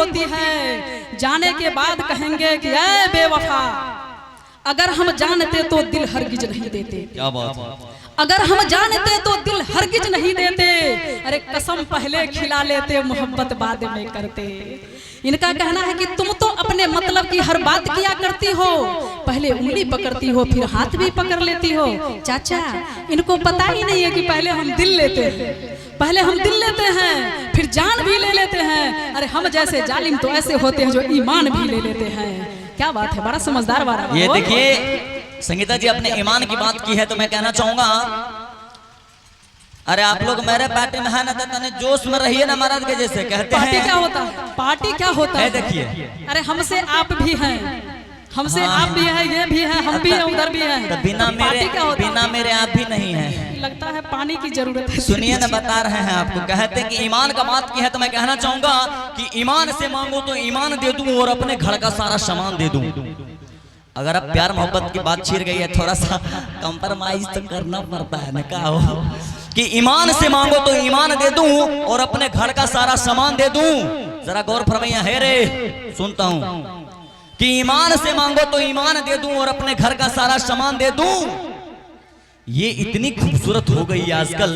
होती है, जाने के बाद कहेंगे कि ऐ बेवफा, अगर हम जानते तो दिल हरगिज नहीं देते। क्या बात है। अगर हम जानते तो दिल हरगिज नहीं देते, अरे कसम पहले खिला लेते, मोहब्बत बाद में करते। इनका कहना है कि तुम तो अपने मतलब की हर बात किया करती हो, पहले उंगली पकड़ती हो फिर हाथ भी पकड़ लेती हो। चाचा, इनको पता ही नहीं है कि पहले हम दिल लेते हैं, पहले हम दिल लेते हैं फिर जान भी ले लेते हैं। अरे हम जैसे जालिम तो ऐसे होते हैं जो ईमान भी ले लेते हैं। क्या बात है, बड़ा समझदार वाला। ये देखिए संगीता जी आपने ईमान की बात की है तो मैं कहना चाहूंगा, अरे आप लोग मेरे पार्टी में है ना तो जोश में रहिए ना महाराज के जैसे कहते हैं। पार्टी क्या होता है, पार्टी क्या होता है? देखिए, अरे हमसे आप भी हैं, हमसे आप भी हैं, ये भी हैं, हम भी हैं, उधर भी हैं। तो बिना मेरे आप भी नहीं है। लगता है पानी की जरूरत है। सुनिए ना, बता रहे हैं आपको, कहते हैं कि ईमान का बात की है तो मैं कहना चाहूंगा कि ईमान से मांगो तो ईमान दे दूं और अपने घर का सारा सामान दे दूं। अगर अब प्यार मोहब्बत की बात छिड़ गई है, थोड़ा सा कंप्रोमाइज तो करना पड़ता है ना। क्या हो कि ईमान से मांगो तो ईमान दे दूं और अपने घर का सारा सामान दे दूं। जरा गौर फरमाइए, है रे सुनता हूं कि ईमान से मांगो तो ईमान दे दूं और अपने घर का सारा सामान दे दूं। ये इतनी खूबसूरत हो गई आजकल,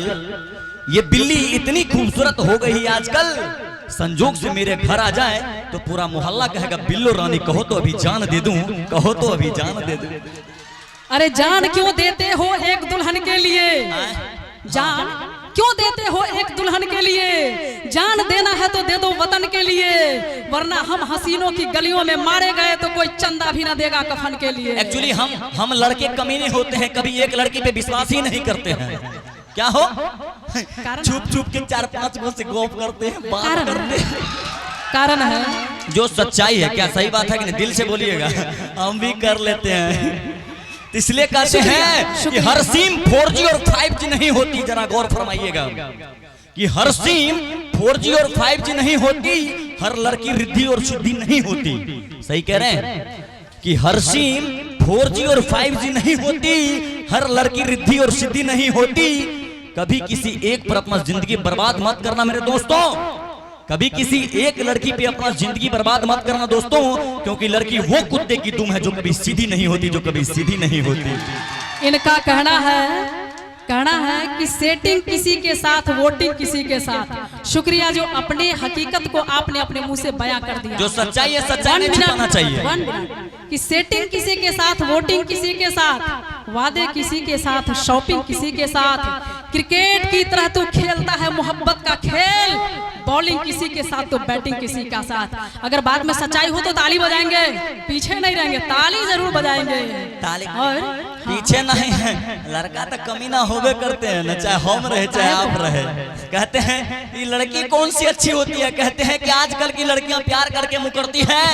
ये बिल्ली इतनी खूबसूरत हो गई आजकल, संजोग से मेरे घर आ जाए तो पूरा मोहल्ला कहेगा बिल्लो रानी कहो तो अभी जान दे दूं, कहो तो अभी जान दे दूं। अरे जान क्यों देते हो एक दुल्हन के लिए? जान क्यों देते हो एक दुल्हन के लिए? जान देना है तो दे दो वतन के लिए, वरना हम हसीनों की गलियों में मारे गए तो कोई चंदा भी ना देगा कफन के लिए। एक्चुअली हम लड़के कमीने होते हैं, कभी एक लड़की पे विश्वास ही नहीं करते हैं। क्या हो, छुप छुप के 4-5 गो से गोप करते हैं, बात करते हैं। कारण है जो सच्चाई है। क्या सही बात है कि नहीं? दिल से बोलिएगा, हम भी कर लेते हैं। इसलिए कहते हैं कि हर सिम 4G और 5G नहीं होती। जरा गौर फरमाइएगा कि हर सिम 4G और 5G नहीं होती, हर लड़की रिद्धि और सिद्धि नहीं होती। सही कह रहे हैं कि हर सिम 4G और 5G नहीं होती, हर लड़की रिद्धि और सिद्धि नहीं होती। कभी किसी एक पर अपना जिंदगी बर्बाद मत करना मेरे दोस्तों, कभी किसी एक लड़की पे अपना जिंदगी बर्बाद मत करना दोस्तों, क्योंकि लड़की वो कुत्ते की दुम है जो कभी सीधी नहीं होती, जो कभी सीधी नहीं होती। इनका कहना है कि सेटिंग किसी के साथ, वोटिंग किसी के साथ। शुक्रिया जो अपने हकीकत को आपने अपने मुंह से बयां कर दिया। जो सच्चाई है सच्चाई नहीं छुपाना चाहिए। कि सेटिंग किसी के साथ, वोटिंग किसी के साथ, वादे किसी के साथ, शॉपिंग किसी के साथ। क्रिकेट की तरह तो खेलता है मोहब्बत का खेल, बॉलिंग किसी के साथ तो बैटिंग किसी का साथ। अगर बाद में सच्चाई हो तो ताली बजाएंगे, पीछे नहीं रहेंगे, ताली जरूर बजाएंगे। ताली और पीछे नहीं है। लड़का तो कमी ना होवे करते हैं ना, चाहे हम रहे चाहे आप रहे। कहते हैं ये लड़की कौन सी अच्छी होती है? कहते हैं कि आजकल की लड़कियां प्यार करके मुकरती है।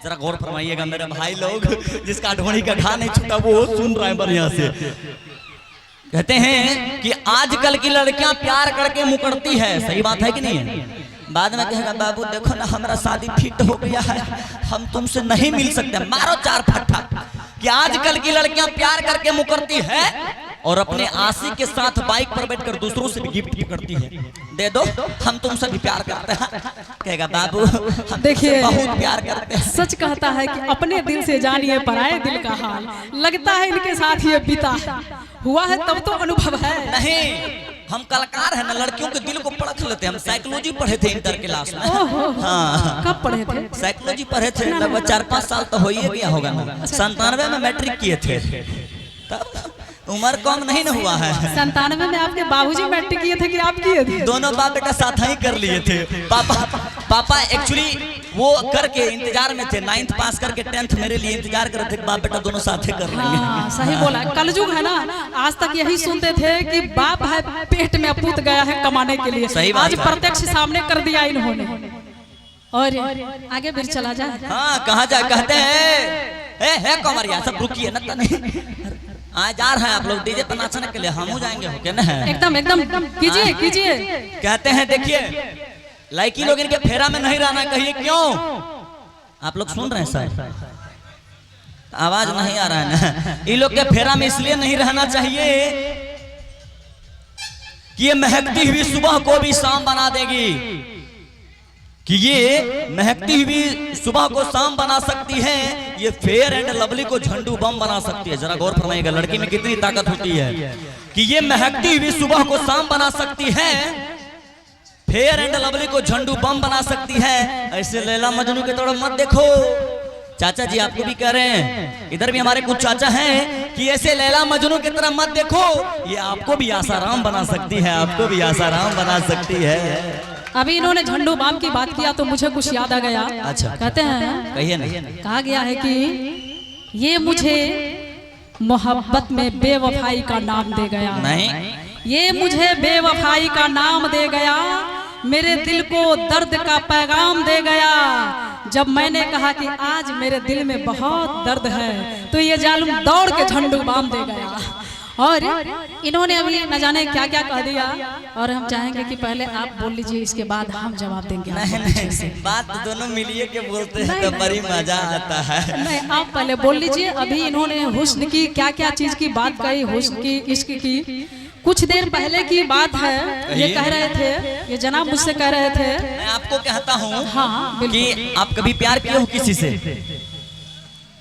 जरा गौर फरमाइएगा मेरे भाई लोग, जिसका ढोड़ी का घा नहीं छूटा वो सुन रहा है बढ़िया से। कहते हैं कि आजकल की लड़कियां प्यार करके मुकरती है। सही बात है कि नहीं है? बाद में कहेगा बाबू देखो ना हमारा शादी फिट हो गया है, हम तुमसे नहीं मिल सकते। मारो 4 फट्टा कि आजकल की लड़कियां प्यार करके मुकरती है और अपने आशिक के साथ बाइक पर बैठकर दूसरों से भी गिफ्ट करती है। दे दो हम तुमसे भी प्यार करते हैं। कहेगा बाबू देखिए बहुत प्यार करते हैं। सच कहता है कि अपने दिल से जानिए पराये दिल का हाल। लगता है इनके साथ ये बीता हुआ है तब तो अनुभव है। नहीं, हम कलाकार हैं ना, लड़कियों के दिल को परख लेते हैं। हम साइकोलॉजी पढ़े थे इंटर क्लास में। हाँ, कब पढ़े थे? साइकोलॉजी पढ़े थे, लगभग 4-5 साल तो हो ही गया होगा ना। 97 में मैट्रिक किए थे, तब उम्र कम नहीं ना हुआ है। 97 में आपके बाबूजी मैट्रिक किए थे कि आप किए थे? दोनों बाप बेटा साथ ही कर लिए थे। पापा एक्चुअली वो करके इंतजार में थे, 9th पास करके 10th मेरे लिए इंतजार कर रहे थे। बाप बेटा दोनों साथ ही कर लेंगे। हाँ, सही बोला। कलयुग है ना, आज तक यही सुनते थे कि बाप है पेट में पूत गया है कमाने के लिए। सही बात, आज प्रत्यक्ष सामने कर दिया इन्होंने। और आगे फिर चला जाए। हाँ, कहाँ जाए? कहते हैं कमरिया सब रुकिए ना, नहीं आज जा रहे हैं आप लोग डीजे पर नाचने के लिए, हम जाएंगे हो क्या? नहीं एकदम कीजिए कीजिए। कहते हैं देखिए लड़की लोग इनके फेरा में नहीं रहना। कहिए क्यों? आप लोग सुन रहे हैं सर? आवाज नहीं आ रहा है ना? इन लोग के फेरा में इसलिए नहीं रहना चाहिए कि ये महकती हुई सुबह को भी शाम बना देगी। कि ये महकती हुई सुबह को शाम बना सकती है, ये फेयर एंड लवली को झंडू बम बना सकती है। जरा गौर फरमाइएगा, लड़की में कितनी ताकत होती है कि ये महकती हुई सुबह को शाम बना सकती है, फेयर एंड लवली को झंडू बम बना सकती है। ऐसे लैला मजनू के तरफ मत देखो। चाचा जी आपको भी कह रहे हैं, इधर भी हमारे कुछ चाचा हैं कि ऐसे लैला मजनू की तरफ मत देखो, ये आपको भी आसाराम बना सकती है, आपको भी आसाराम बना सकती है। अभी इन्होंने झंडू बाम की बात किया तो मुझे कुछ याद आ गया। अच्छा, कहते हैं, कहिए ना। कहा गया है कि ये मुझे मोहब्बत में बेवफाई का नाम दे गया। नहीं, ये मुझे बेवफाई का नाम दे गया, मेरे दिल को दर्द का पैगाम दे गया। जब मैंने कहा कि आज मेरे दिल में बहुत दर्द है, तो ये जालिम दौड़ के झंडू बाम दे गया। और इन्होंने अभी न जाने क्या क्या कह दिया, और हम चाहेंगे कि पहले आप बोल लीजिए, इसके बाद हम जवाब देंगे। नहीं, बात दोनों मिलिए के बोलते हैं तो बड़ी मजा आता है। नहीं, आप पहले बोल लीजिए। अभी इन्होंने हुस्न की क्या क्या चीज की बात कही, हुस्न की, इश्क की। कुछ देर पहले की बात है, ये कह रहे थे, ये जनाब मुझसे कह रहे थे। मैं आपको कहता हूँ हाँ, कि आप कभी प्यार किए हो किसी से?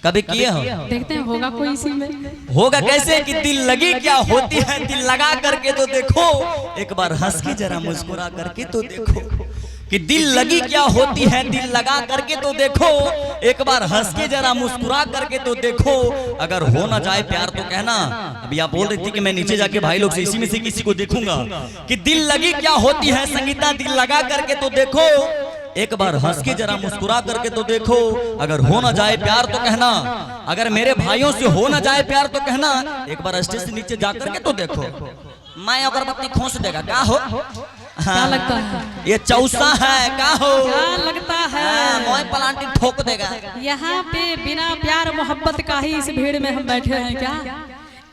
कभी किए हो? देखते हैं होगा कोई इसी में। होगा कैसे कि दिल लगी क्या होती है, दिल लगा करके तो देखो, एक बार हंस के जरा मुस्कुरा करके तो देखो कि दिल लगी क्या होती है, दिल लगा करके तो देखो, एक बार हंस के जरा मुस्कुरा करके तो देखो। अगर हो ना जाए प्यार तो कहना। अभी आप बोल रही थी कि मैं नीचे जाके भाई लोग से इसी में से किसी को देखूंगा कि दिल लगी क्या होती है संगीता, दिल लगा करके तो देखो, एक बार हंस के जरा मुस्कुरा करके तो देखो। अगर हो ना जाए प्यार तो कहना, अगर मेरे भाइयों से हो ना जाए प्यार तो कहना, एक बार स्टेज से नीचे जा करके तो देखो। मैं अगरबत्ती खोस देगा क्या हो? क्या लगता है? ये चौसा है क्या हो? क्या लगता है? मोय पलांटी ठोक देगा। यहाँ पे बिना प्यार मोहब्बत का ही इस भीड़ में हम बैठे हैं क्या?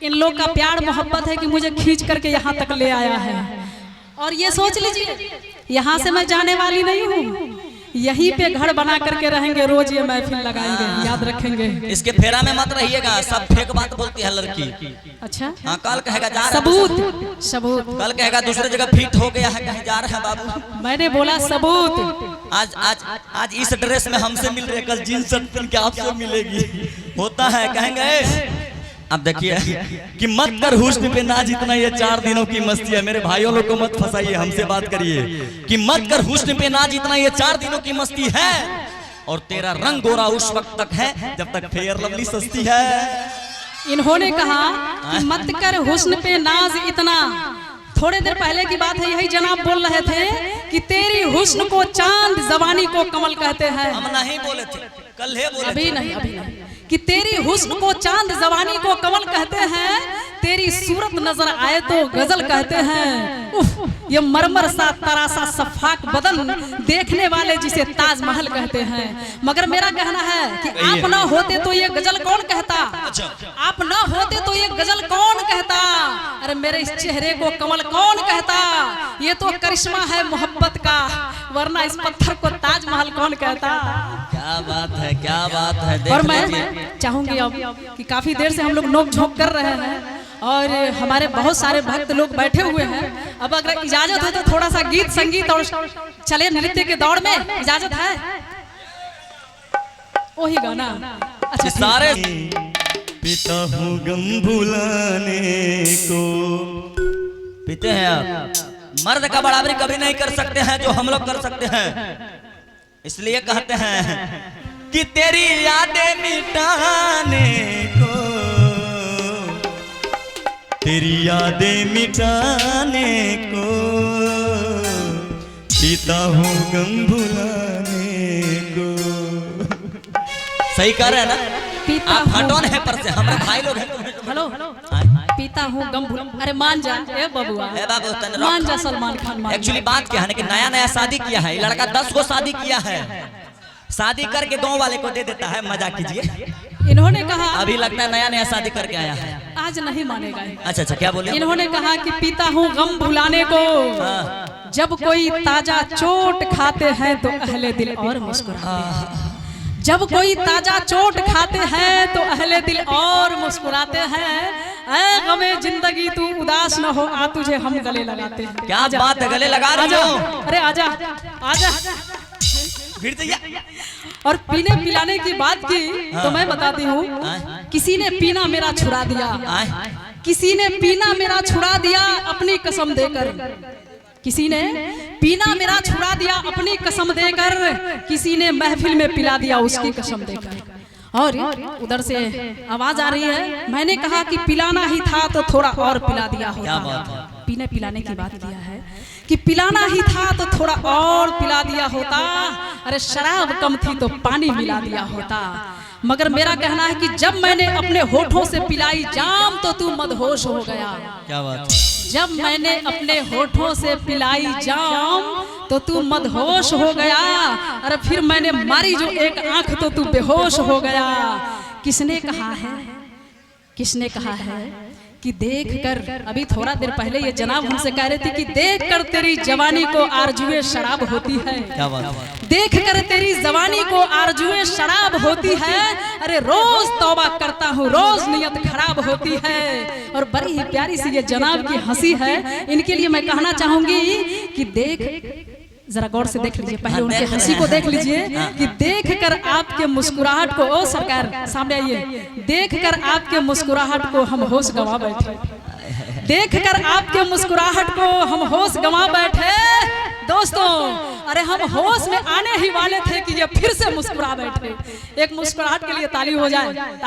इन लोग का प्यार मोहब्बत है कि मुझे खींच करके यहाँ तक ले आया है। और ये सोच लीजिए, यहाँ से मैं जाने वाली नहीं हूँ, यहीं पे घर बना करके रहेंगे, रोज ये महफिल लगाएंगे, याद रखेंगे। इसके फेरा में मत रहिएगा, सब फेक बात बोलती है लड़की। अच्छा, हाँ, कल कहेगा जा रहा है, सबूत, कल कहेगा दूसरे जगह फिट हो गया है, कहीं जा रहा है बाबू। मैंने बोला सबूत। आज इस ड्रेस में हमसे मिल रहे, कल जींस शर्ट पहन के आपसे मिलेगी। होता है, कहेंगे। अब देखिए कि मत कर हुस्न पे नाज, इतना ये 4 दिनों की मस्ती है। मेरे भाइयों लोग को मत फंसाइए, हमसे बात करिए कि मत कर हुस्न पे नाज, इतना ये 4 दिनों की मस्ती है। और तेरा रंग गोरा उस वक्त तक है जब तक फेयर लवली सस्ती है। इन्होंने कहा कि मत कर हुस्न पे नाज इतना। थोड़े देर पहले की बात है, यही जनाब बोल रहे थे कि तेरी हुस्न को चांद, जवानी को कमल कहते हैं। हम नहीं बोले थे, कल है बोले अभी नहीं कि तेरी हुस्न को चांद, जवानी को कमल कहते हैं, तेरी सूरत नजर आए तो गजल कहते हैं। उफ, ये मरमर सा तरासा सफाक बदन, देखने वाले जिसे ताजमहल कहते हैं। मगर मेरा कहना है कि आप ना होते तो ये गजल कौन कहता? आप ना होते तो ये गजल कौन कहता? अरे मेरे इस चेहरे को कमल कौन कहता? ये तो करिश्मा है मोहब्बत का, वरना इस पत्थर को ताजमहल कौन कहता? क्या बात है, क्या बात है। और मैं चाहूंगी अब कि काफी देर से हम लोग नोक झोंक कर रहे हैं और हमारे बहुत सारे भक्त लोग बैठे हुए हैं। अब अगर इजाजत है तो थोड़ा सा गीत संगीत और चले नृत्य के दौड़ में, इजाजत है? वही गाना। अच्छा, सारे पीता हूँ गम भुलाने को। पीते हैं आप। मर्द का बराबरी कभी नहीं कर सकते हैं जो हम लोग कर सकते हैं, इसलिए कहते हैं कि तेरी यादें मिटाने को, तेरी यादें मिटाने को पीता हूँ गम भुलाने को। सही कर रहे हैं ना? आप हटो नहीं पर से, हमारे भाई लोग हैं। हेलो, पीता हूँ गम भुला। अरे मान जा ए बबुआ, मान जा सलमान खान। एक्चुअली बात क्या है ना कि नया नया शादी किया है लड़का, 10 को शादी किया है, शादी करके गांव वाले को दे देता है। मजाक कीजिए। इन्होंने कहा, अभी लगता है नया नया शादी करके आया है, आज नहीं मानेगा। अच्छा अच्छा, क्या बोले? इन्होंने कहा कि पीता हूँ गम भुलाने को, जब कोई ताजा चोट खाते हैं तो अहले दिल और मुस्कुराते हैं। जब कोई ताजा चोट खाते हैं तो अहले दिल और मुस्कुराते हैं। ऐ गमे जिंदगी तू उदास न हो, आ तुझे हम गले लगाते हैं। क्या बात है, गले लगा रहे हो? अरे आजा आजा। फिर तो और पीने पिलाने की बात की तो मैं बताती हूँ, किसी ने पीना मेरा छुड़ा दिया, किसी ने पीना मेरा छुड़ा दिया अपनी कसम देकर, किसी ने पीना मेरा छुड़ा दिया अपनी कसम देकर, किसी ने महफिल में पिला दिया उसकी कसम देकर। और उधर से आवाज आ रही है, मैंने कहा कि पिलाना ही था तो थोड़ा और पिला दिया होता। पीने पिलाने की बात किया है कि पिलाना ही था तो थोड़ा और पिला दिया होता, अरे शराब कम थी तो पानी मिला दिया होता। मगर मेरा कहना है कि जब मैंने अपने होठों से पिलाई जाम तो तू मदहोश हो गया। क्या बात है? जब मैंने अपने होठों से पिलाई जाम तो तू मदहोश हो गया, अरे फिर मैंने मारी जो एक आंख तो तू बेहोश हो गया। किसने कहा है, किसने कहा है कि देखकर, अभी थोड़ा देर पहले ये जनाब हमसे कह रहे थे कि देखकर तेरी जवानी को आरजुए शराब होती है। क्या बात है? देखकर तेरी जवानी को आरजुए शराब होती है, अरे रोज तौबा करता हूँ रोज नियत खराब होती है। और बड़ी ही प्यारी सी ये जनाब की हंसी है, इनके लिए मैं कहना चाहूंगी कि देख, जरा गौर से देख लीजिए, पहले उनके हंसी को देख लीजिए कि देखकर आपके मुस्कुराहट को, ओ सरकार सामने आइए, देखकर आपके मुस्कुराहट को हम होश गंवा बैठे, देखकर आपके मुस्कुराहट को हम होश गंवा बैठे। दोस्तों अरे हम होश में आने ही वाले थे कि ये फिर से मुस्कुरा बैठे। एक मुस्कुराहट के लिए ताली हो जाए।